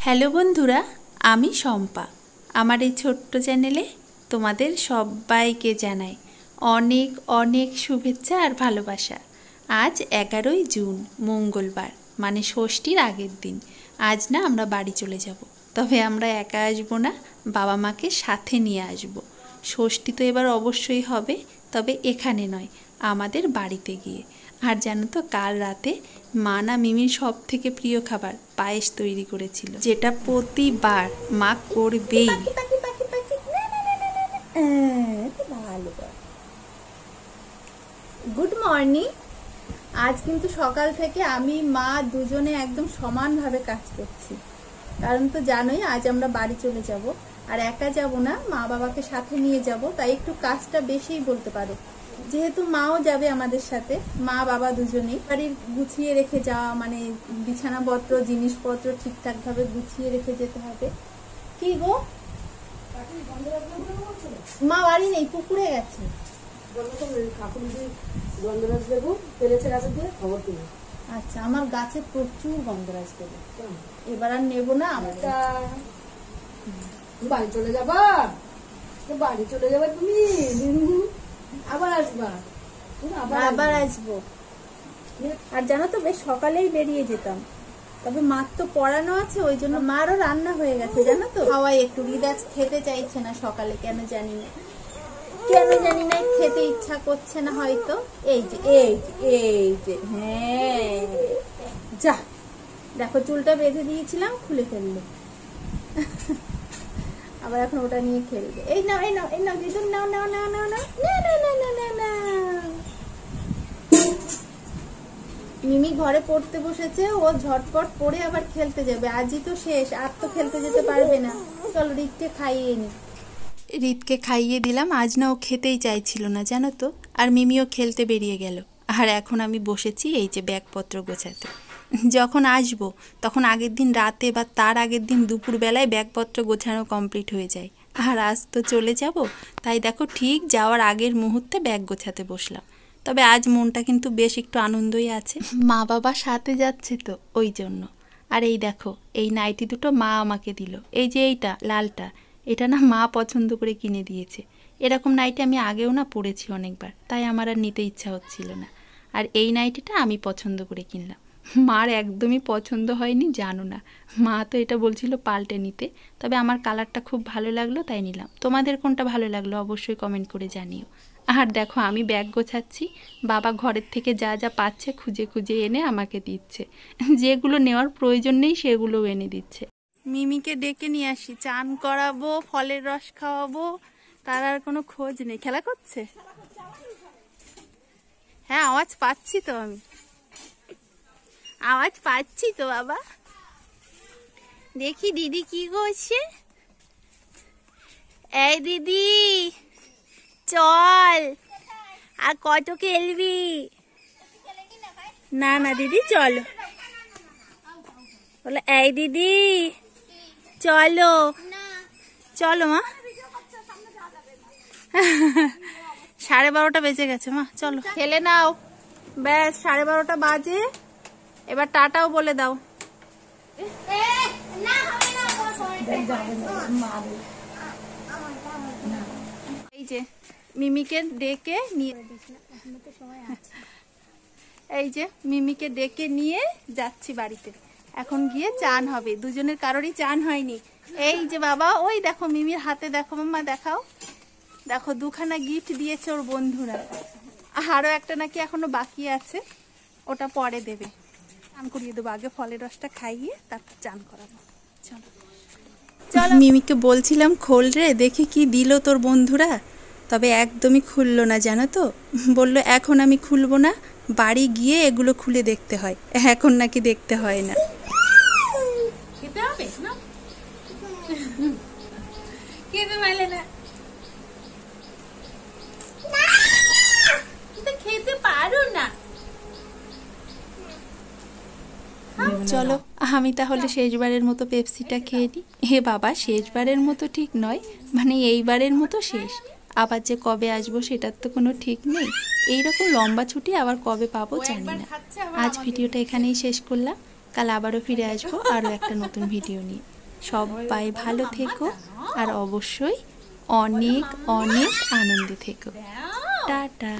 Hello বন্ধুরা, আমি শম্পা। আমার এই ছোট্ট চ্যানেলে তোমাদের সবাইকে জানাই অনেক অনেক শুভেচ্ছা আর ভালোবাসা। আজ 11ই জুন, মঙ্গলবার, মানে ষষ্ঠীর আগের দিন। আজ না আমরা বাড়ি চলে যাব, তবে আমরা একা আসবো না, বাবা মাকে সাথে নিয়ে আসব। ষষ্ঠী তো এবার অবশ্যই হবে, তবে এখানে নয়, আমাদের বাড়িতে গিয়ে। আর জানো তো, কাল রাতে মা না মিমির সব থেকে প্রিয় খাবার পায়েস তৈরি করেছিল, যেটা প্রতিবার মা করবেই। Good morning. আজ কিন্তু সকাল থেকে আমি মা দুজনে একদম সমানভাবে কাজ করছি, কারণ তো জানোই আজ আমরা বাড়ি চলে যাব। আর একা যাব না, মা বাবাকে সাথে নিয়ে যাব, তাই একটু কাজটা বেশিই বলতে পারো। যেহেতু মাও যাবে আমাদের সাথে, মা বাবা দুজনেই। বাড়ির গুছিয়ে রেখে যাওয়া, মানে বিছানাপত্র জিনিসপত্র ঠিকঠাক ভাবে গুছিয়ে রেখে যেতে হবে। কি গো, মা বাড়ি নেই, পুকুরে গেছে। আচ্ছা, আমার গাছে প্রচুর গন্ধরাজ দেবো, এবার আর নেবো না। বাড়ি চলে যাবা, বাড়ি চলে যাবে তুমি, আবার আসবা, আবার আসবো। আর জানো তো, বেশ সকালেই বেরিয়ে যেতাম, তবে মার তো পড়ানো আছে, ওই জন্য মারও রান্না হয়ে গেছে জানো তো। খাওয়াই একটু, রিদাজ খেতে চাইছে না সকালে, কেন জানি না, খেতে ইচ্ছা করছে না হয়তো। এই যে হ্যাঁ, যা দেখো, চুলটা বেঁধে দিয়েছিলাম, খুলে ফেললো। আবার এখন ওটা নিয়ে খেলবে। এই নাও দিদুন, নাও। মিমি ঘরে পড়তে বসেছে, ও ঝটপট পড়ে আবার খেলতে যাবে। আজই তো শেষ, আর তো খেলতে যেতে পারবে না। চলো রিতকে খাইয়ে নি। রিতকে খাইয়ে দিলাম। আজ না ও খেতেই চাইছিল না জানো তো, আর মিমিও খেলতে বেরিয়ে গেল। আর এখন আমি বসেছি এই যে ব্যাগপত্র গোছাতে। যখন আসবো তখন আগের দিন রাতে বা তার আগের দিন দুপুরবেলায় ব্যাগপত্র গোছানো কমপ্লিট হয়ে যায়। আর আজ তো চলে যাব, তাই দেখো ঠিক যাওয়ার আগের মুহূর্তে ব্যাগ গোছাতে বসলাম। তবে আজ মনটা কিন্তু বেশ একটু আনন্দই আছে, মা বাবা সাথে যাচ্ছে তো ওই জন্য। আর এই দেখো, এই নাইটি দুটো মা আমাকে দিল। এই যে এইটা লালটা, এটা না মা পছন্দ করে কিনে দিয়েছে। এরকম নাইটি আমি আগেও না পরেছি অনেকবার, তাই আমার আর নিতে ইচ্ছা হচ্ছিল না। আর এই নাইটিটা আমি পছন্দ করে কিনলাম, মার একদমই পছন্দ হয়নি জানো না। মা তো এটা বলছিল পাল্টে নিতে, তবে আমার কালারটা খুব ভালো লাগলো তাই নিলাম। তোমাদের কোনটা ভালো লাগলো অবশ্যই কমেন্ট করে জানিও। আর দেখো, আমি ব্যাগ গোছাচ্ছি, বাবা ঘরের থেকে যা যা পাচ্ছে খুঁজে খুঁজে এনে আমাকে দিচ্ছে, যেগুলো নেওয়ার প্রয়োজন নেই সেগুলোও এনে দিচ্ছে। মিমিকে ডেকে নিয়ে আসি, চান করাবো, ফলের রস খাওয়াবো, তার আর কোনো খোঁজ নেই। খেলা করছে? হ্যাঁ, আওয়াজ পাচ্ছি তো, আমি আওয়াজ পাচ্ছি তো বাবা। দেখি দিদি কি করছে। এই দিদি চল, আর কত খেলবি? না দিদি চলো, বলো এই দিদি চলো মা। 12:30 বেজে গেছে মা, চলো খেলে নাও। ব্যাস 12:30 বাজে, এবার টাটাও বলে দাও। এই যে মিমিকে ডেকে নিয়ে, এই যে মিমিকে ডেকে নিয়ে যাচ্ছি বাড়িতে। এখন গিয়ে চান হবে, দুজনের কারোরই চান হয়নি। এই যে বাবা, ওই দেখো মিমির হাতে, দেখো মাম্মা দেখাও, দেখো 2খানা গিফট দিয়েছে ওর বন্ধুরা। আরো একটা নাকি এখনো বাকি আছে, ওটা পরে দেবে। চান করিয়ে দেবো, আগে ফলের রসটা খাইয়ে তারপর চান করাবো। চলো মিমিকে বলছিলাম খোল রে, দেখি কি দিল তোর বন্ধুরা, তবে একদমই খুললো না জানো তো। বললো এখন আমি খুলবো না, বাড়ি গিয়ে এগুলো খুলে দেখতে হয়, এখন নাকি দেখতে হয় না। খেতে হবে না, খেতে পারলে না, খেতে পারো না। চলো আমি তাহলে শেষবারের মতো পেপসিটা খেয়ে নিই। হে বাবা, শেষবারের মতো ঠিক নয়, মানে এইবারের মতো শেষ। আবার যে কবে আসবো সেটার তো কোনো ঠিক নেই। এইরকম লম্বা ছুটি আবার কবে পাবো জানি না। আজ ভিডিওটা এখানেই শেষ করলাম, কাল আবারও ফিরে আসবো আরও একটা নতুন ভিডিও নিয়ে। সবাই ভালো থেকো আর অবশ্যই অনেক অনেক আনন্দে থেকো। টাটা।